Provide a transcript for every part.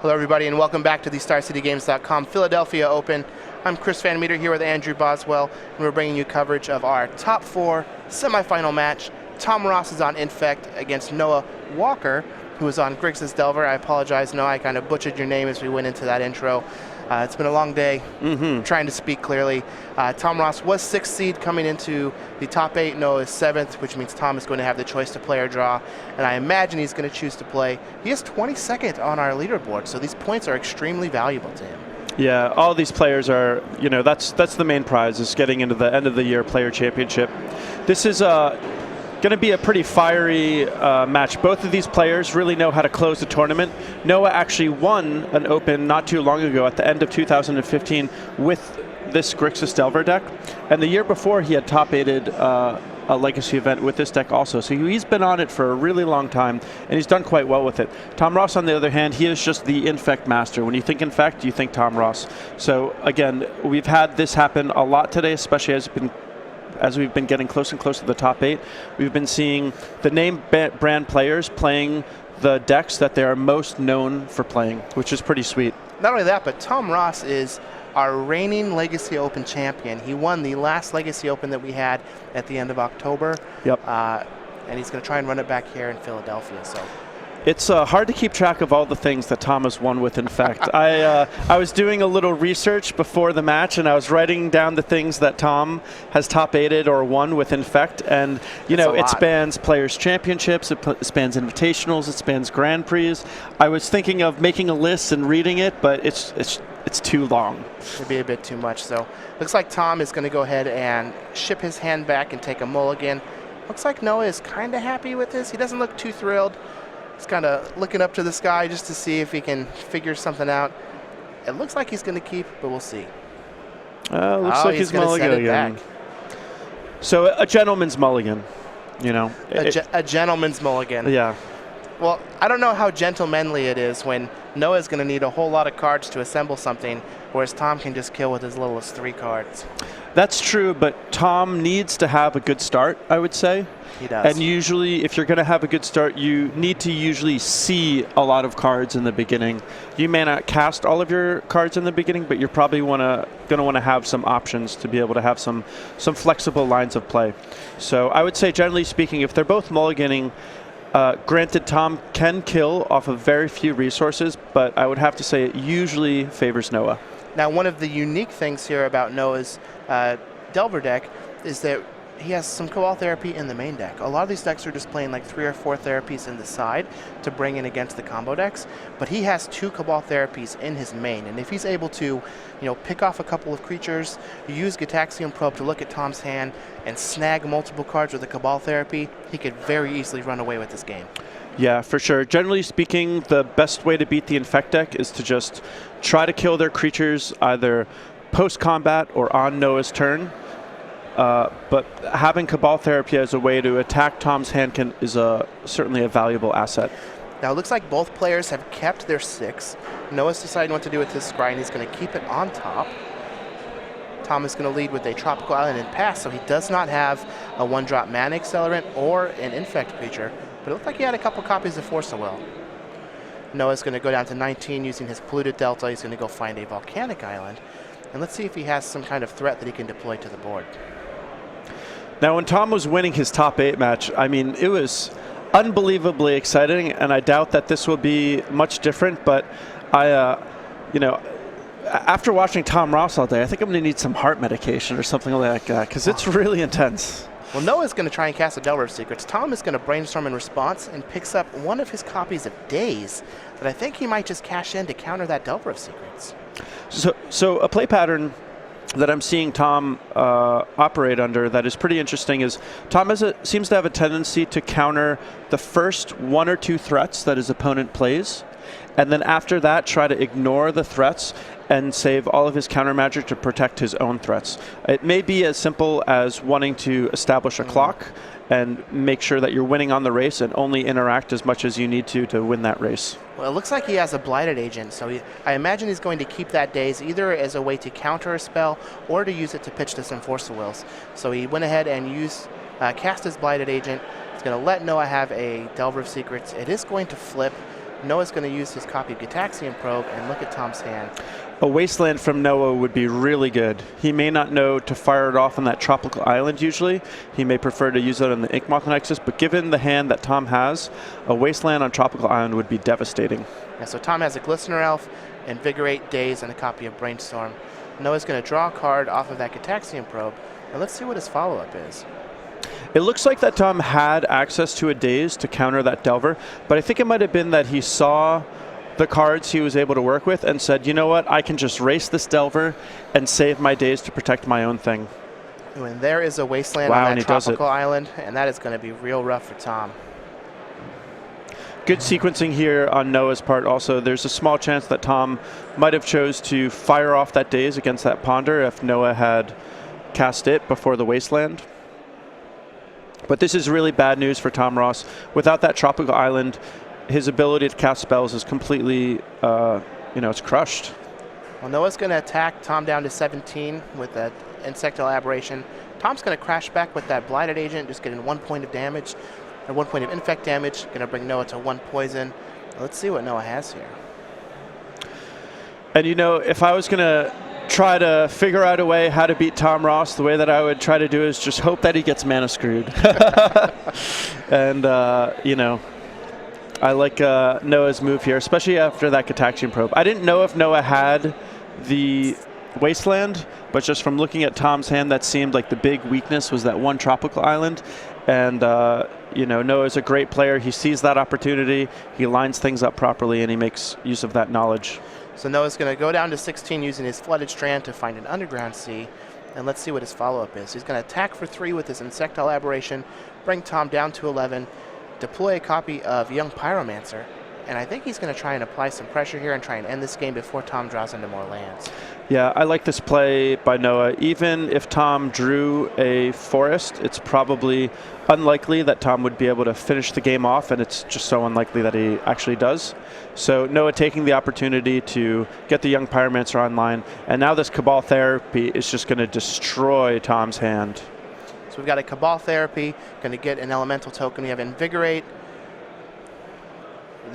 Hello, everybody, and welcome back to the StarCityGames.com Philadelphia Open. I'm Chris Van Meter here with Andrew Boswell, and we're bringing you coverage of our top 4 semifinal match. Tom Ross is on Infect against Noah Walker, who is on Grixis Delver. I apologize, Noah, I kind of butchered your name as we went into that intro. It's been a long day trying to speak clearly. Tom Ross was 6th seed coming into the top 8. Noah is 7th, which means Tom is going to have the choice to play or draw. And I imagine he's going to choose to play. He is 22nd on our leaderboard, so these points are extremely valuable to him. Yeah, all these players are, that's the main prize, is getting into the end of the year player championship. This is going to be a pretty fiery match. Both of these players really know how to close the tournament. Noah actually won an Open not too long ago at the end of 2015 with this Grixis Delver deck. And the year before, he had top-8'd a Legacy event with this deck also. So he's been on it for a really long time, and he's done quite well with it. Tom Ross, on the other hand, he is just the Infect master. When you think Infect, you think Tom Ross. So again, we've had this happen a lot today, especially as we've been getting closer and closer to the top 8, we've been seeing the name brand players playing the decks that they are most known for playing, which is pretty sweet. Not only that, but Tom Ross is our reigning Legacy Open champion. He won the last Legacy Open that we had at the end of October. Yep. And he's going to try and run it back here in Philadelphia. So it's hard to keep track of all the things that Tom has won with Infect. I was doing a little research before the match, and I was writing down the things that Tom has top-8'd or won with Infect. And, it spans Players' Championships, it spans Invitationals, it spans Grand Prix. I was thinking of making a list and reading it, but it's too long. It'd be a bit too much. So looks like Tom is going to go ahead and ship his hand back and take a mulligan. Looks like Noah is kind of happy with this. He doesn't look too thrilled. He's kind of looking up to the sky just to see if he can figure something out. It looks like he's going to keep, but we'll see. Looks like he's mulligan again. So a gentleman's mulligan, A gentleman's mulligan. Yeah. Well, I don't know how gentlemanly it is when Noah's going to need a whole lot of cards to assemble something, whereas Tom can just kill with as little as 3 cards. That's true, but Tom needs to have a good start, I would say. He does. And usually, if you're going to have a good start, you need to usually see a lot of cards in the beginning. You may not cast all of your cards in the beginning, but you're probably going to want to have some options to be able to have some flexible lines of play. So I would say, generally speaking, if they're both mulliganing, granted, Tom can kill off of very few resources, but I would have to say it usually favors Noah. Now, one of the unique things here about Noah's Delver deck is that he has some Cabal Therapy in the main deck. A lot of these decks are just playing like 3 or 4 therapies in the side to bring in against the combo decks, but he has 2 Cabal Therapies in his main, and if he's able to, pick off a couple of creatures, use Gitaxian Probe to look at Tom's hand and snag multiple cards with a Cabal Therapy, he could very easily run away with this game. Yeah, for sure. Generally speaking, the best way to beat the Infect deck is to just try to kill their creatures either post-combat or on Noah's turn. But having Cabal Therapy as a way to attack Tom's hand is certainly a valuable asset. Now, it looks like both players have kept their 6. Noah's deciding what to do with his scry, and he's going to keep it on top. Tom is going to lead with a Tropical Island and pass, so he does not have a 1-drop Mana Accelerant or an Infect creature, but it looked like he had a couple copies of Force of Will. Noah's going to go down to 19 using his Polluted Delta. He's going to go find a Volcanic Island, and let's see if he has some kind of threat that he can deploy to the board. Now, when Tom was winning his top 8 match, I mean, it was unbelievably exciting, and I doubt that this will be much different, but after watching Tom Ross all day, I think I'm going to need some heart medication or something like that, because it's really intense. Well, Noah's going to try and cast a Delver of Secrets. Tom is going to brainstorm in response and picks up one of his copies of Daze that I think he might just cash in to counter that Delver of Secrets. So a play pattern that I'm seeing Tom operate under that is pretty interesting is Tom seems to have a tendency to counter the first 1 or 2 threats that his opponent plays, and then after that try to ignore the threats and save all of his counter magic to protect his own threats. It may be as simple as wanting to establish a clock and make sure that you're winning on the race and only interact as much as you need to win that race. Well, it looks like he has a Blighted Agent, so I imagine he's going to keep that Daze either as a way to counter a spell or to use it to pitch to some Force of Wills. So he went ahead and cast his Blighted Agent. He's going to let Noah have a Delver of Secrets. It is going to flip. Noah's going to use his copy of Gitaxian Probe, and look at Tom's hand. A Wasteland from Noah would be really good. He may not know to fire it off on that tropical island usually. He may prefer to use it on the Inkmoth Nexus, but given the hand that Tom has, a Wasteland on tropical island would be devastating. Yeah, so Tom has a Glistener Elf, Invigorate, Daze, and a copy of Brainstorm. Noah's going to draw a card off of that Gitaxian Probe, and let's see what his follow-up is. It looks like that Tom had access to a Daze to counter that Delver, but I think it might have been that he saw the cards he was able to work with and said, you know what, I can just race this Delver and save my Daze to protect my own thing. And there is a Wasteland on that tropical island, and that is going to be real rough for Tom. Good sequencing here on Noah's part also. There's a small chance that Tom might have chose to fire off that Daze against that Ponder if Noah had cast it before the Wasteland. But this is really bad news for Tom Ross. Without that tropical island, his ability to cast spells is completely, it's crushed. Well, Noah's going to attack Tom down to 17 with that Insectile Aberration. Tom's going to crash back with that Blighted Agent, just getting 1 point of damage, or 1 point of infect damage. Going to bring Noah to 1 poison. Let's see what Noah has here. And if I was going to try to figure out a way how to beat Tom Ross, the way that I would try to do is just hope that he gets mana screwed. And, I like Noah's move here, especially after that Gitaxian Probe. I didn't know if Noah had the Wasteland, but just from looking at Tom's hand, that seemed like the big weakness was that one tropical island. And, Noah's a great player. He sees that opportunity, he lines things up properly, and he makes use of that knowledge. So Noah's going to go down to 16 using his Flooded Strand to find an Underground Sea. And let's see what his follow-up is. He's going to attack for 3 with his Insectile Aberration, bring Tom down to 11, deploy a copy of Young Pyromancer, and I think he's going to try and apply some pressure here and try and end this game before Tom draws into more lands. Yeah, I like this play by Noah. Even if Tom drew a forest, it's probably unlikely that Tom would be able to finish the game off, and it's just so unlikely that he actually does. So Noah taking the opportunity to get the Young Pyromancer online, and now this Cabal Therapy is just going to destroy Tom's hand. So we've got a Cabal Therapy, going to get an Elemental token. We have Invigorate. He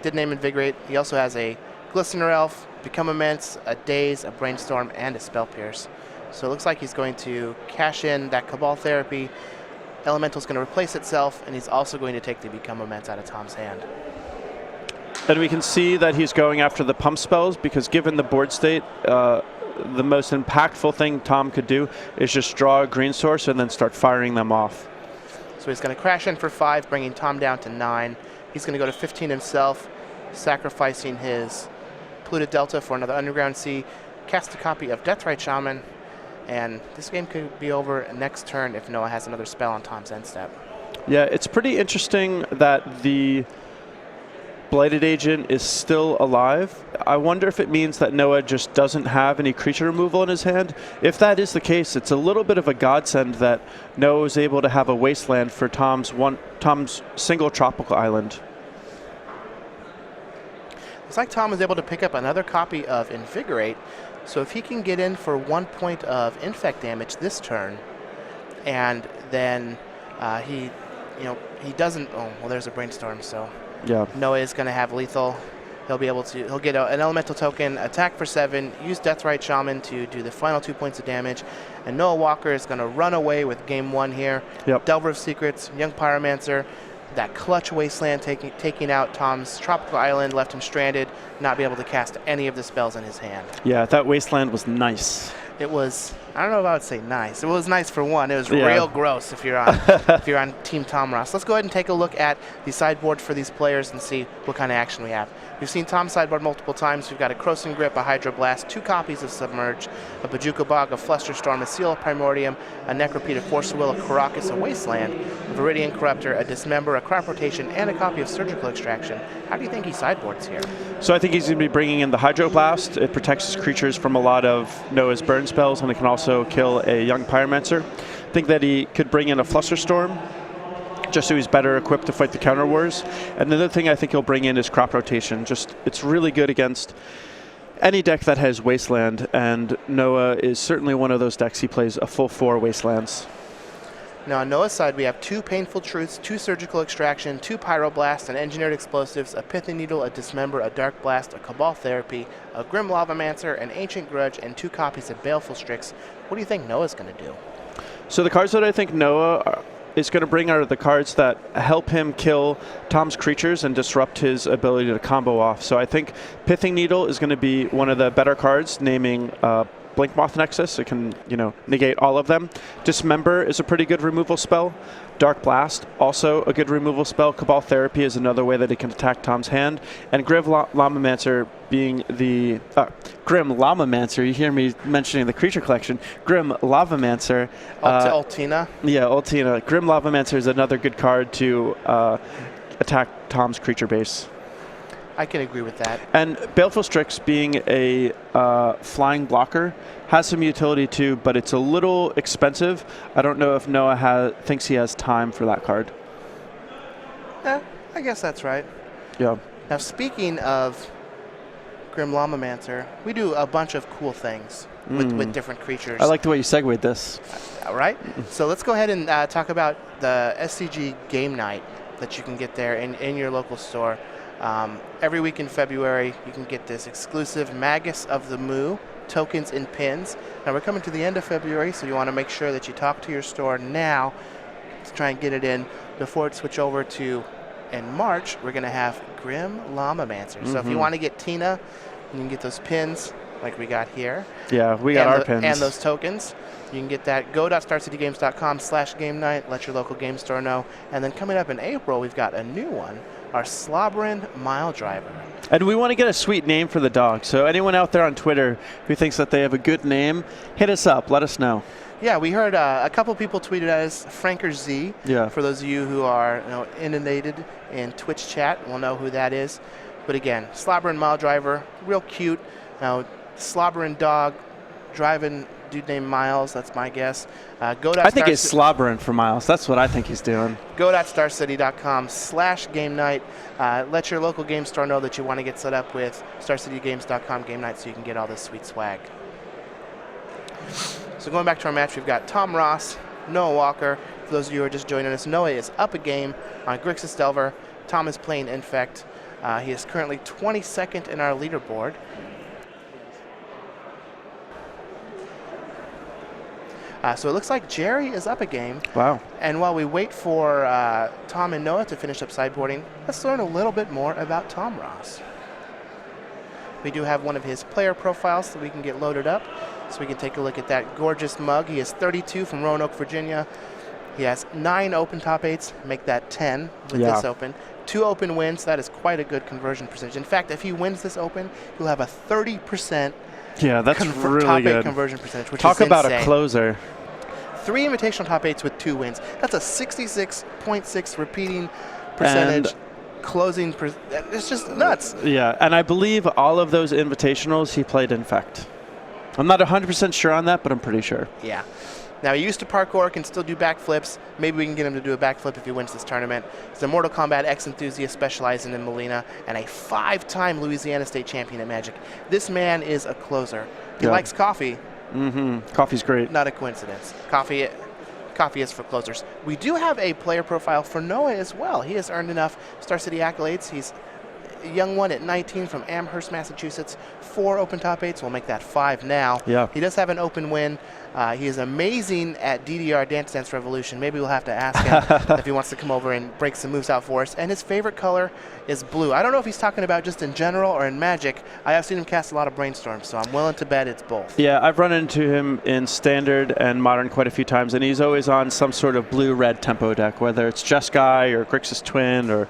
did name Invigorate. He also has a Glistener Elf, Become Immense, a Daze, a Brainstorm, and a Spell Pierce. So it looks like he's going to cash in that Cabal Therapy. Elemental's going to replace itself, and he's also going to take the Become Immense out of Tom's hand. And we can see that he's going after the pump spells because given the board state, the most impactful thing Tom could do is just draw a green source and then start firing them off. So he's going to crash in for 5, bringing Tom down to 9. He's going to go to 15 himself, sacrificing his Polluted Delta for another Underground Sea, cast a copy of Deathrite Shaman, and this game could be over next turn if Noah has another spell on Tom's end step. Yeah, it's pretty interesting that the Blighted Agent is still alive. I wonder if it means that Noah just doesn't have any creature removal in his hand. If that is the case, it's a little bit of a godsend that Noah was able to have a Wasteland for Tom's single tropical island. Looks like Tom was able to pick up another copy of Invigorate, so if he can get in for 1 point of infect damage this turn, and then he doesn't. Oh, well, there's a Brainstorm, so. Yeah. Noah is going to have lethal. He'll get an Elemental token, attack for 7, use Deathrite Shaman to do the final 2 points of damage, and Noah Walker is going to run away with game 1 here. Yep. Delver of Secrets, Young Pyromancer, that clutch Wasteland taking out Tom's tropical island, left him stranded, not be able to cast any of the spells in his hand. Yeah, that Wasteland was nice. It was, I don't know if I would say nice. It was nice for one. It was real gross if you're on if you're on Team Tom Ross. Let's go ahead and take a look at the sideboard for these players and see what kind of action we have. We've seen Tom's sideboard multiple times. We've got a Croson Grip, a Hydroblast, 2 copies of Submerge, a Bojuka Bog, a Flusterstorm, a Seal of Primordium, a Necropede, a Force of Will, a Karakas, a Wasteland, a Viridian Corruptor, a Dismember, a Crop Rotation, and a copy of Surgical Extraction. How do you think he sideboards here? So I think he's going to be bringing in the Hydroblast. It protects his creatures from a lot of Noah's burn spells, and it can also kill a Young Pyromancer. I think that he could bring in a Flusterstorm, just so he's better equipped to fight the counter wars. And the other thing I think he'll bring in is Crop Rotation. It's really good against any deck that has Wasteland, and Noah is certainly one of those decks. He plays a full 4 Wastelands. Now on Noah's side, we have 2 Painful Truths, 2 Surgical Extraction, 2 Pyroblast, an Engineered Explosives, a Pithy Needle, a Dismember, a Dark Blast, a Cabal Therapy, a Grim Lavamancer, an Ancient Grudge, and 2 copies of Baleful Strix. What do you think Noah's going to do? So the cards that I think Noah is going to bring are the cards that help him kill Tom's creatures and disrupt his ability to combo off. So I think Pithing Needle is going to be one of the better cards, naming Blinkmoth Nexus. It can, negate all of them. Dismember is a pretty good removal spell. Dark Blast, also a good removal spell. Cabal Therapy is another way that it can attack Tom's hand. And Grim Lavamancer being the... Grim Lavamancer, you hear me mentioning the creature collection. Grim Lavamancer. Ultina? Yeah, Ultina. Grim Lavamancer is another good card to attack Tom's creature base. I can agree with that. And Baleful Strix, being a flying blocker, has some utility too, but it's a little expensive. I don't know if Noah thinks he has time for that card. Yeah, I guess that's right. Yeah. Now, speaking of Grim Lavamancer, we do a bunch of cool things with different creatures. I like the way you segued this. All right. So let's go ahead and talk about the SCG Game Night that you can get there in your local store. Every week in February, you can get this exclusive Magus of the Moo tokens in pins. Now, we're coming to the end of February, so you want to make sure that you talk to your store now to try and get it in before it switch over to, in March, we're going to have Grim Lavamancer. So if you want to get Tina, you can get those pins like we got here. Yeah, we got our pins. And those tokens. You can get that. Go.starcitygames.com/game night. Let your local game store know. And then coming up in April, we've got a new one, our Slobberin Mile Driver. And we want to get a sweet name for the dog. So anyone out there on Twitter who thinks that they have a good name, hit us up. Let us know. Yeah, we heard a couple people tweeted at us, Franker Z. Yeah. For those of you who are inundated in Twitch chat, will know who that is. But again, Slobberin Mile Driver, real cute. Now, Slobberin dog driving dude named Miles. That's my guess. I think he's slobbering for Miles. That's what I think he's doing. Go.starcity.com/game night. Let your local game store know that you want to get set up with starcitygames.com game night so you can get all this sweet swag. So going back to our match, we've got Tom Ross, Noah Walker. For those of you who are just joining us, Noah is up a game on Grixis Delver. Tom is playing Infect. He is currently 22nd in our leaderboard. So it looks like Jerry is up a game. Wow. And while we wait for Tom and Noah to finish up sideboarding, let's learn a little bit more about Tom Ross. We do have one of his player profiles that we can get loaded up, so we can take a look at that gorgeous mug. He is 32 from Roanoke, Virginia. He has 9 open top 8s, make that 10 with this open. 2 open wins, that is quite a good conversion percentage. In fact, if he wins this open, he'll have a 30% that's really top 8 good conversion percentage, which Talk is about insane. A closer. 3 invitational top 8s with 2 wins. That's a 66.6 repeating percentage. Closing, it's just nuts. Yeah, and I believe all of those invitationals he played Infect. I'm not 100% sure on that, but I'm pretty sure. Yeah. Now, he used to parkour, can still do backflips. Maybe we can get him to do a backflip if he wins this tournament. He's a Mortal Kombat X enthusiast specializing in Molina and a 5-time Louisiana State champion at Magic. This man is a closer. He likes coffee. Coffee's great. Not a coincidence. Coffee is for closers. We do have a player profile for Noah as well. He has earned enough Star City accolades. He's a young one at 19 from Amherst, Massachusetts. 4 open top 8s. We'll make that 5 now. Yeah. He does have an open win. He is amazing at DDR Dance Dance Revolution. Maybe we'll have to ask him if he wants to come over and break some moves out for us. And his favorite color is blue. I don't know if he's talking about just in general or in Magic. I have seen him cast a lot of Brainstorms, so I'm willing to bet it's both. Yeah, I've run into him in Standard and Modern quite a few times, and he's always on some sort of blue-red tempo deck, whether it's Jeskai or Grixis Twin or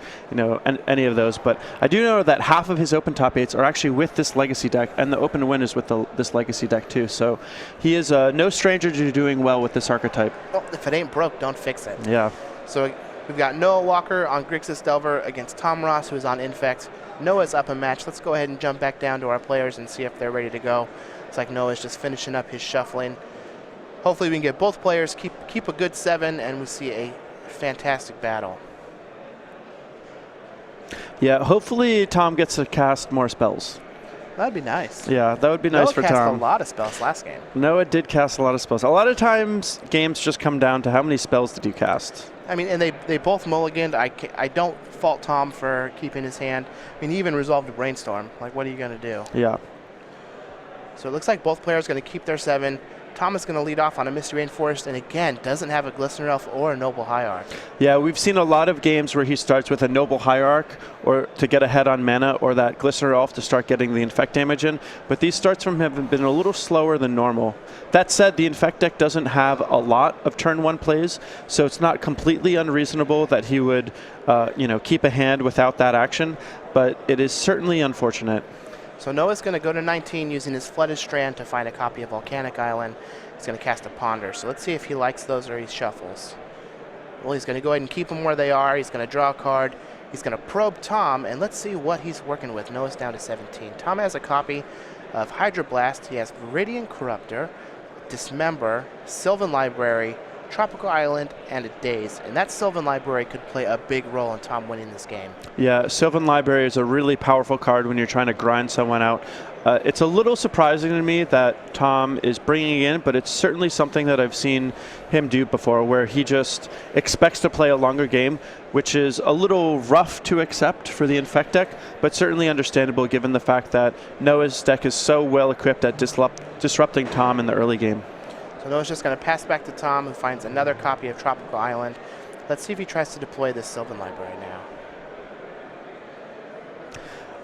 any of those. But I do know that half of his open top 8s are actually with this Legacy deck, and the open win is with this Legacy deck too. So he is no stranger to doing well with this archetype. Well, if it ain't broke, don't fix it. Yeah. So we've got Noah Walker on Grixis Delver against Tom Ross, who's on Infect. Noah's up a match. Let's go ahead and jump back down to our players and see if they're ready to go. It's like Noah's just finishing up his shuffling. Hopefully we can get both players, keep a good 7, and we see a fantastic battle. Yeah, hopefully Tom gets to cast more spells. That'd be nice. Yeah, that would be nice for Noah cast Tom. a lot of spells last game. Noah did cast a lot of spells. A lot of times, games just come down to how many spells did you cast. I mean, and they both mulliganed. I don't fault Tom for keeping his hand. I mean, he even resolved a Brainstorm. Like, what are you going to do? Yeah. So it looks like both players are going to keep their 7. Tom is going to lead off on a Mystery Rainforest, and again, doesn't have a Glistener Elf or a Noble Hierarch. Yeah, we've seen a lot of games where he starts with a Noble Hierarch or to get ahead on mana, or that Glistener Elf to start getting the Infect damage in, but these starts from him have been a little slower than normal. That said, the Infect deck doesn't have a lot of turn 1 plays, so it's not completely unreasonable that he would keep a hand without that action, but it is certainly unfortunate. So Noah's going to go to 19 using his Flooded Strand to find a copy of Volcanic Island. He's going to cast a Ponder. So let's see if he likes those or he shuffles. Well, he's going to go ahead and keep them where they are. He's going to draw a card. He's going to probe Tom, and let's see what he's working with. Noah's down to 17. Tom has a copy of Hydroblast. He has Viridian Corruptor, Dismember, Sylvan Library, Tropical Island, and a Daze. And that Sylvan Library could play a big role in Tom winning this game. Yeah, Sylvan Library is a really powerful card when you're trying to grind someone out. It's a little surprising to me that Tom is bringing it in, but it's certainly something that I've seen him do before, where he just expects to play a longer game, which is a little rough to accept for the Infect deck, but certainly understandable given the fact that Noah's deck is so well equipped at disrupting Tom in the early game. So Noah's just going to pass back to Tom, who finds another copy of Tropical Island. Let's see if he tries to deploy this Sylvan Library now.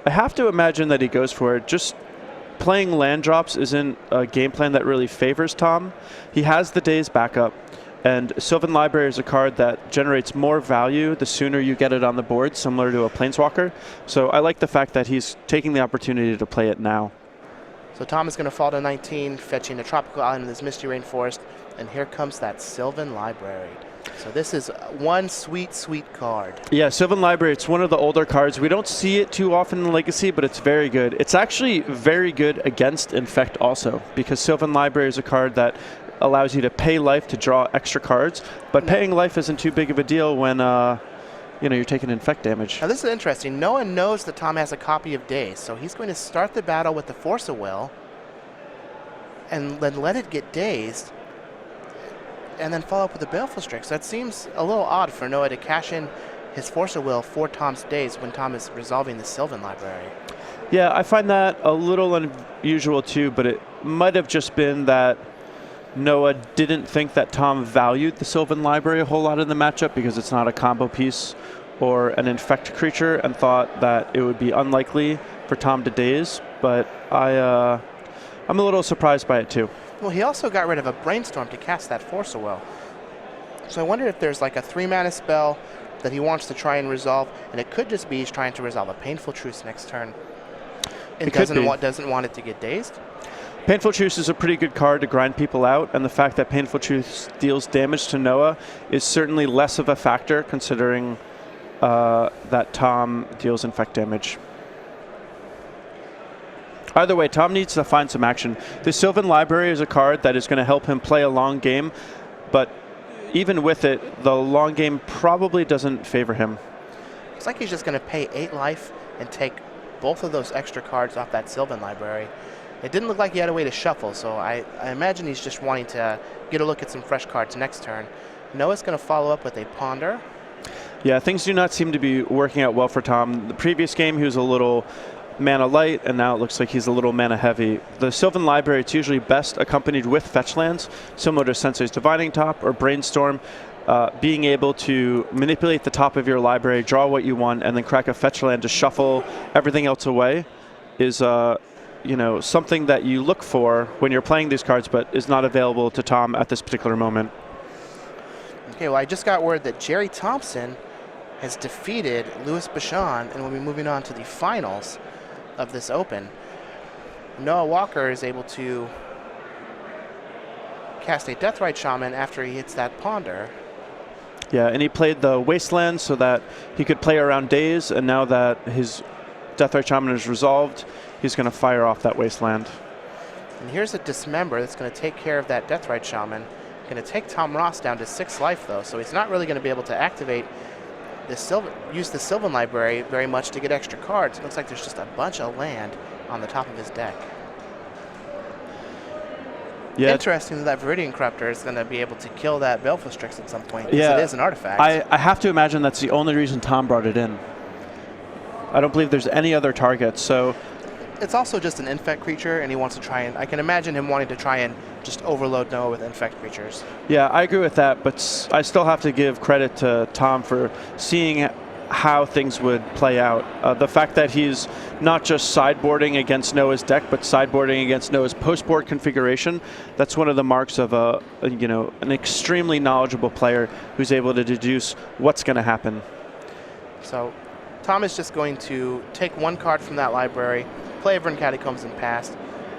I have to imagine that he goes for it. Just playing land drops isn't a game plan that really favors Tom. He has the Daze backup, and Sylvan Library is a card that generates more value the sooner you get it on the board, similar to a Planeswalker. So I like the fact that he's taking the opportunity to play it now. So Tom is going to fall to 19, fetching a Tropical Island in this Misty Rainforest, and here comes that Sylvan Library. So this is one sweet, sweet card. Yeah, Sylvan Library, it's one of the older cards. We don't see it too often in Legacy, but it's very good. It's actually very good against Infect also, because Sylvan Library is a card that allows you to pay life to draw extra cards, but paying life isn't too big of a deal when you're taking Infect damage. Now this is interesting. Noah knows that Tom has a copy of Daze, so he's going to start the battle with the Force of Will, and then let it get dazed, and then follow up with the Baleful Strix. That seems a little odd for Noah to cash in his Force of Will for Tom's Daze when Tom is resolving the Sylvan Library. Yeah, I find that a little unusual too, but it might have just been that Noah didn't think that Tom valued the Sylvan Library a whole lot in the matchup because it's not a combo piece or an Infect creature, and thought that it would be unlikely for Tom to Daze, but I'm a little surprised by it too. Well, he also got rid of a Brainstorm to cast that Force of Will. So I wonder if there's like a 3-mana spell that he wants to try and resolve, and it could just be he's trying to resolve a Painful Truce next turn. And doesn't want it to get dazed. Painful Truce is a pretty good card to grind people out, and the fact that Painful Truce deals damage to Noah is certainly less of a factor considering that Tom deals Infect damage. Either way, Tom needs to find some action. The Sylvan Library is a card that is going to help him play a long game, but even with it, the long game probably doesn't favor him. Looks like he's just going to pay 8 life and take both of those extra cards off that Sylvan Library. It didn't look like he had a way to shuffle, so I imagine he's just wanting to get a look at some fresh cards next turn. Noah's going to follow up with a Ponder. Yeah, things do not seem to be working out well for Tom. The previous game, he was a little mana light, and now it looks like he's a little mana heavy. The Sylvan Library, it's usually best accompanied with fetch lands, similar to Sensei's Divining Top or Brainstorm. Being able to manipulate the top of your library, draw what you want, and then crack a fetch land to shuffle everything else away is something that you look for when you're playing these cards, but is not available to Tom at this particular moment. Okay, well, I just got word that Jerry Thompson has defeated Louis Bichon and will be moving on to the finals of this Open. Noah Walker is able to cast a Deathrite Shaman after he hits that Ponder. Yeah, and he played the Wasteland so that he could play around Daze, and now that his Deathrite Shaman is resolved, he's going to fire off that Wasteland. And here's a Dismember that's going to take care of that Deathrite Shaman. Going to take Tom Ross down to 6 life, though, so he's not really going to be able to activate use the Sylvan Library very much to get extra cards. It looks like there's just a bunch of land on the top of his deck. Yeah. Interesting that Viridian Corruptor is going to be able to kill that Baleful Strix at some point, because it is an artifact. I have to imagine that's the only reason Tom brought it in. I don't believe there's any other targets, so... It's also just an infect creature, and he wants to try and... I can imagine him wanting to try and just overload Noah with infect creatures. Yeah, I agree with that, but I still have to give credit to Tom for seeing how things would play out. The fact that he's not just sideboarding against Noah's deck, but sideboarding against Noah's post-board configuration, that's one of the marks of an extremely knowledgeable player who's able to deduce what's going to happen. So Tom is just going to take one card from that library, play Verdant Catacombs and pass.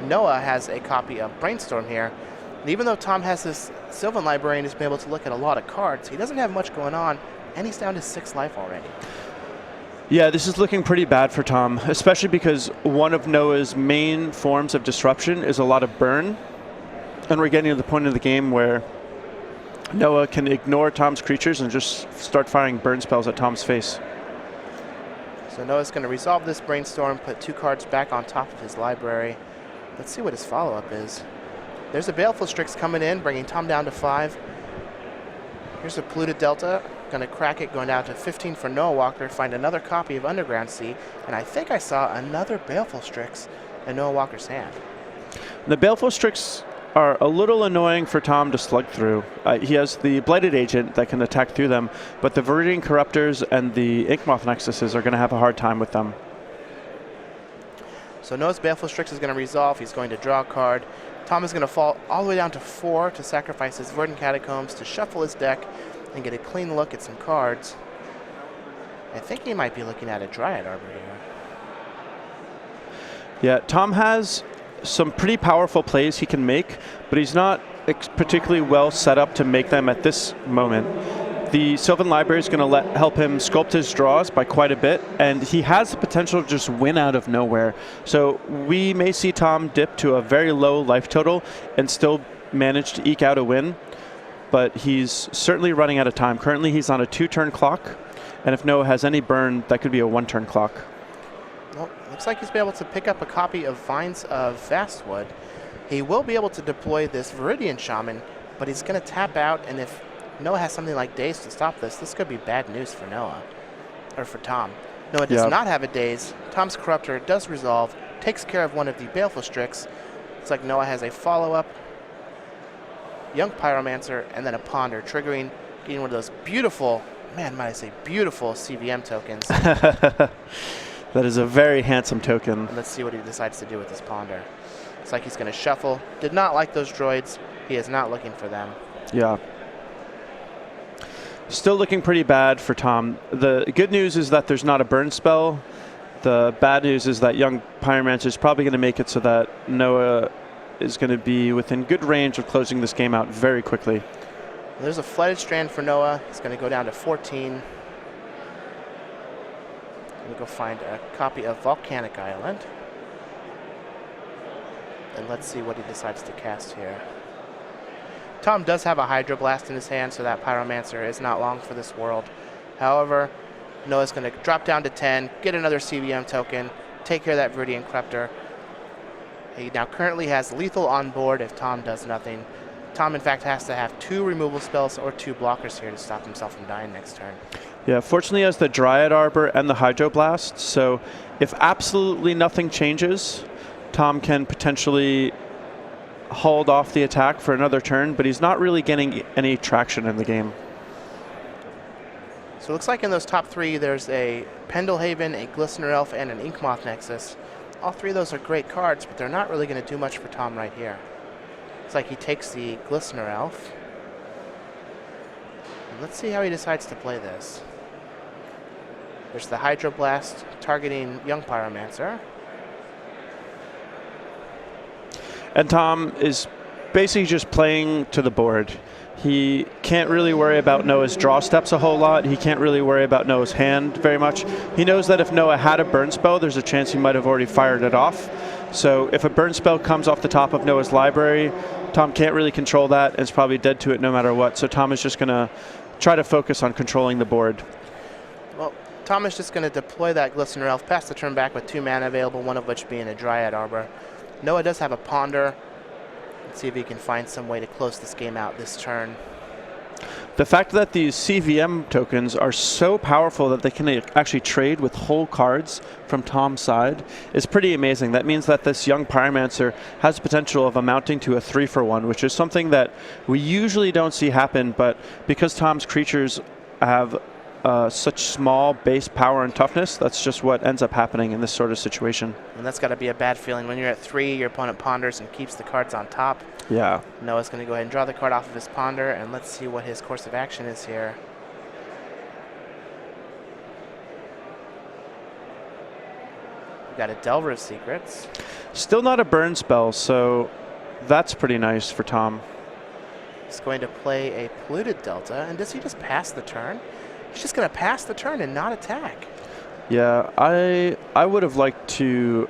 Noah has a copy of Brainstorm here. And even though Tom has this Sylvan library and has been able to look at a lot of cards, he doesn't have much going on, and he's down to 6 life already. Yeah, this is looking pretty bad for Tom, especially because one of Noah's main forms of disruption is a lot of burn. And we're getting to the point of the game where Noah can ignore Tom's creatures and just start firing burn spells at Tom's face. So Noah's going to resolve this Brainstorm, put 2 cards back on top of his library. Let's see what his follow-up is. There's a Baleful Strix coming in, bringing Tom down to 5. Here's a Polluted Delta. Going to crack it, going down to 15 for Noah Walker. Find another copy of Underground Sea. And I think I saw another Baleful Strix in Noah Walker's hand. The Baleful Strix are a little annoying for Tom to slug through. He has the Blighted Agent that can attack through them, but the Viridian Corruptors and the Inkmoth Nexuses are going to have a hard time with them. So Noah's Baleful Strix is going to resolve. He's going to draw a card. Tom is going to fall all the way down to 4 to sacrifice his Verdant Catacombs to shuffle his deck and get a clean look at some cards. I think he might be looking at a Dryad Arbor here. Yeah, Tom has some pretty powerful plays he can make, but he's not particularly well set up to make them at this moment. The Sylvan Library is going to help him sculpt his draws by quite a bit, and he has the potential to just win out of nowhere. So we may see Tom dip to a very low life total and still manage to eke out a win, but he's certainly running out of time. Currently he's on a 2-turn clock, and if Noah has any burn, that could be a 1-turn clock. Well, looks like he's been able to pick up a copy of Vines of Vastwood. He will be able to deploy this Viridian Shaman, but he's going to tap out, and if Noah has something like Daze to stop this, this could be bad news for Noah, or for Tom. Noah does not have a Daze. Tom's Corruptor does resolve, takes care of one of the Baleful Strix. Looks like Noah has a follow-up, Young Pyromancer, and then a Ponder, triggering, getting one of those beautiful, man, might I say beautiful CVM tokens. That is a very handsome token. And let's see what he decides to do with this Ponder. Looks like he's going to shuffle. Did not like those droids. He is not looking for them. Yeah. Still looking pretty bad for Tom. The good news is that there's not a burn spell. The bad news is that Young Pyromancer is probably going to make it so that Noah is going to be within good range of closing this game out very quickly. There's a Flooded Strand for Noah. He's going to go down to 14. We'll go find a copy of Volcanic Island. And let's see what he decides to cast here. Tom does have a Hydroblast in his hand, so that Pyromancer is not long for this world. However, Noah's going to drop down to 10, get another CVM token, take care of that Viridian Corruptor. He now currently has lethal on board if Tom does nothing. Tom, in fact, has to have 2 removal spells or 2 blockers here to stop himself from dying next turn. Yeah, fortunately he has the Dryad Arbor and the Hydroblast, so if absolutely nothing changes, Tom can potentially hold off the attack for another turn, but he's not really getting any traction in the game. So it looks like in those top 3, there's a Pendlehaven, a Glistener Elf, and an Inkmoth Nexus. All 3 of those are great cards, but they're not really going to do much for Tom right here. It's like he takes the Glistener Elf. And let's see how he decides to play this. There's the Hydroblast targeting Young Pyromancer. And Tom is basically just playing to the board. He can't really worry about Noah's draw steps a whole lot. He can't really worry about Noah's hand very much. He knows that if Noah had a burn spell, there's a chance he might have already fired it off. So if a burn spell comes off the top of Noah's library, Tom can't really control that and is probably dead to it no matter what. So Tom is just going to try to focus on controlling the board. Well, Tom is just going to deploy that Glistener Elf, pass the turn back with 2 mana available, one of which being a Dryad Arbor. Noah does have a Ponder. Let's see if he can find some way to close this game out this turn. The fact that these CVM tokens are so powerful that they can actually trade with whole cards from Tom's side is pretty amazing. That means that this young Pyromancer has the potential of amounting to a 3-for-1, which is something that we usually don't see happen, but because Tom's creatures have such small base power and toughness, that's just what ends up happening in this sort of situation. And that's got to be a bad feeling when you're at 3, your opponent ponders and keeps the cards on top. Yeah. Noah's going to go ahead and draw the card off of his ponder, and let's see what his course of action is here. We've got a Delver of Secrets. Still not a burn spell, so that's pretty nice for Tom. He's going to play a Polluted Delta, and does he just pass the turn? He's just going to pass the turn and not attack. Yeah, I would have liked to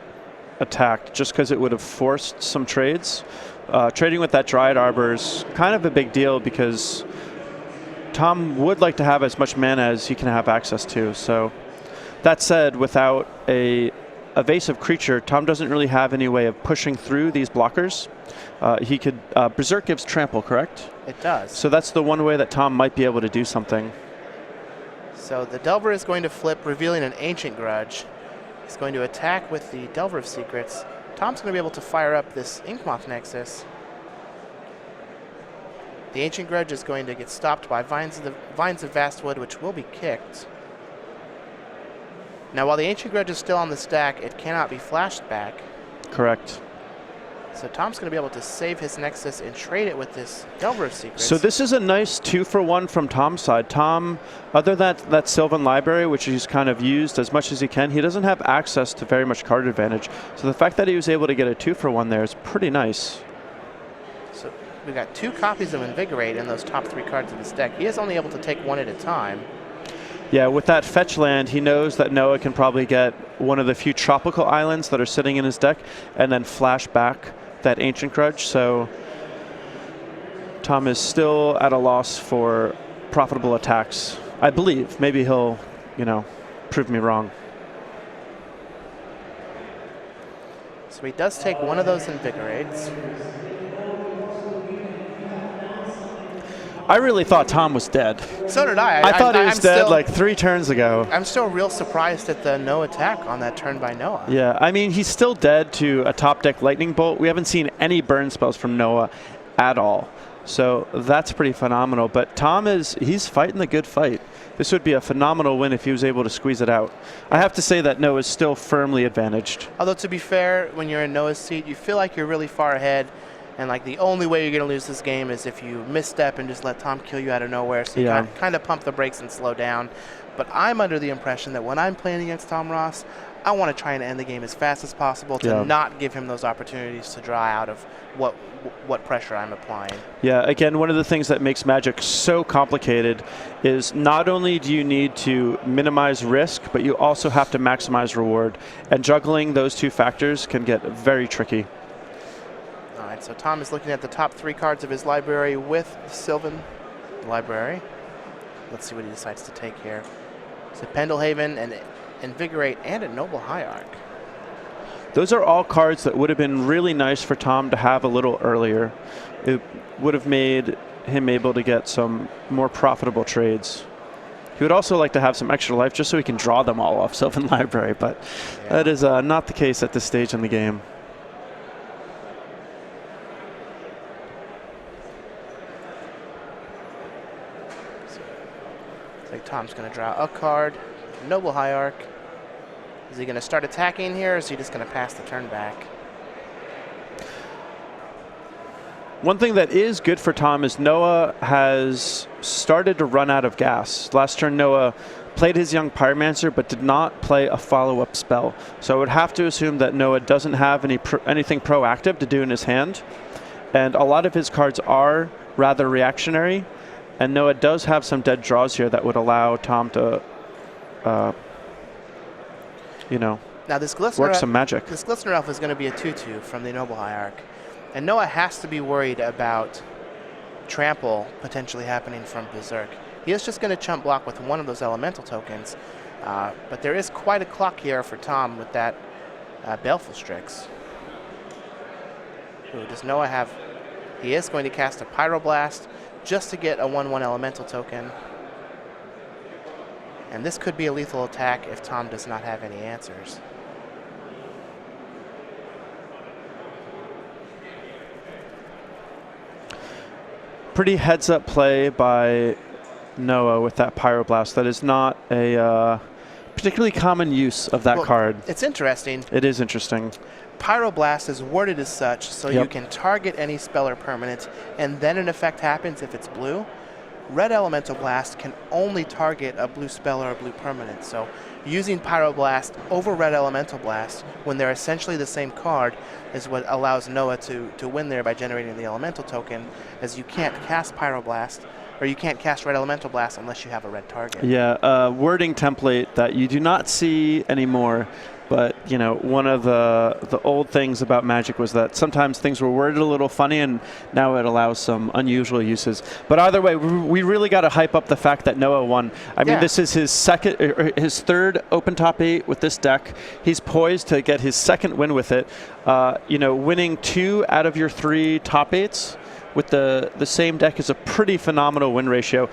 attack just because it would have forced some trades. Trading with that Dryad Arbor is kind of a big deal because Tom would like to have as much mana as he can have access to. So that said, without a evasive creature, Tom doesn't really have any way of pushing through these blockers. He could Berserk gives trample, correct? It does. So that's the one way that Tom might be able to do something. So the Delver is going to flip, revealing an Ancient Grudge. He's going to attack with the Delver of Secrets. Tom's going to be able to fire up this Inkmoth Nexus. The Ancient Grudge is going to get stopped by Vines of Vastwood, which will be kicked. Now, while the Ancient Grudge is still on the stack, it cannot be flashed back. Correct. So Tom's going to be able to save his Nexus and trade it with this Delver of Secrets. So this is a nice 2-for-1 from Tom's side. Tom, other than that Sylvan Library, which he's kind of used as much as he can, he doesn't have access to very much card advantage. So the fact that he was able to get a 2-for-1 there is pretty nice. So we've got 2 copies of Invigorate in those top 3 cards of his deck. He is only able to take 1 at a time. Yeah, with that fetch land, he knows that Noah can probably get one of the few tropical islands that are sitting in his deck and then flash back that Ancient Grudge. So Tom is still at a loss for profitable attacks, I believe. Maybe he'll, prove me wrong. So he does take 1 of those Invigorates. I really thought Tom was dead. So did I. I thought he was dead like 3 turns ago. I'm still real surprised at the no attack on that turn by Noah. Yeah, I mean, he's still dead to a top deck Lightning Bolt. We haven't seen any burn spells from Noah at all. So that's pretty phenomenal. But Tom he's fighting the good fight. This would be a phenomenal win if he was able to squeeze it out. I have to say that Noah's still firmly advantaged. Although, to be fair, when you're in Noah's seat, you feel like you're really far ahead. And like the only way you're going to lose this game is if you misstep and just let Tom kill you out of nowhere. So you kind of pump the brakes and slow down. But I'm under the impression that when I'm playing against Tom Ross, I want to try and end the game as fast as possible to not give him those opportunities to draw out of what pressure I'm applying. Yeah, again, one of the things that makes Magic so complicated is not only do you need to minimize risk, but you also have to maximize reward. And juggling those 2 factors can get very tricky. All right, so Tom is looking at the top 3 cards of his library with the Sylvan Library. Let's see what he decides to take here. So Pendelhaven, and Invigorate, and a Noble Hierarch. Those are all cards that would have been really nice for Tom to have a little earlier. It would have made him able to get some more profitable trades. He would also like to have some extra life just so he can draw them all off Sylvan Library, but that is not the case at this stage in the game. Like Tom's going to draw a card, Noble Hierarch. Is he going to start attacking here, or is he just going to pass the turn back? One thing that is good for Tom is Noah has started to run out of gas. Last turn, Noah played his young Pyromancer, but did not play a follow-up spell. So I would have to assume that Noah doesn't have anything proactive to do in his hand. And a lot of his cards are rather reactionary. And Noah does have some dead draws here that would allow Tom to, now this work some magic. This Glistener Elf is going to be a 2/2 from the Noble Hierarch. And Noah has to be worried about trample potentially happening from Berserk. He is just going to chump block with 1 of those elemental tokens. But there is quite a clock here for Tom with that Baleful Strix. Ooh, does Noah have... He is going to cast a Pyroblast just to get a 1/1 elemental token. And this could be a lethal attack if Tom does not have any answers. Pretty heads-up play by Noah with that Pyroblast. That is not a particularly common use of that card. It's interesting. It is interesting. Pyroblast is worded as such, so Yep. you can target any spell or permanent, and then an effect happens if it's blue. Red Elemental Blast can only target a blue spell or a blue permanent, so using Pyroblast over Red Elemental Blast when they're essentially the same card is what allows Noah to win there by generating the elemental token, as you can't cast Pyroblast, or you can't cast Red Elemental Blast unless you have a red target. Yeah, wording template that you do not see anymore. But, you know, one of the old things about Magic was that sometimes things were worded a little funny, and now it allows some unusual uses. But either way, we really got to hype up the fact that Noah won. I mean, this is his third Open Top 8 with this deck. He's poised to get his second win with it. You know, winning 2 out of your 3 Top 8s with the same deck is a pretty phenomenal win ratio.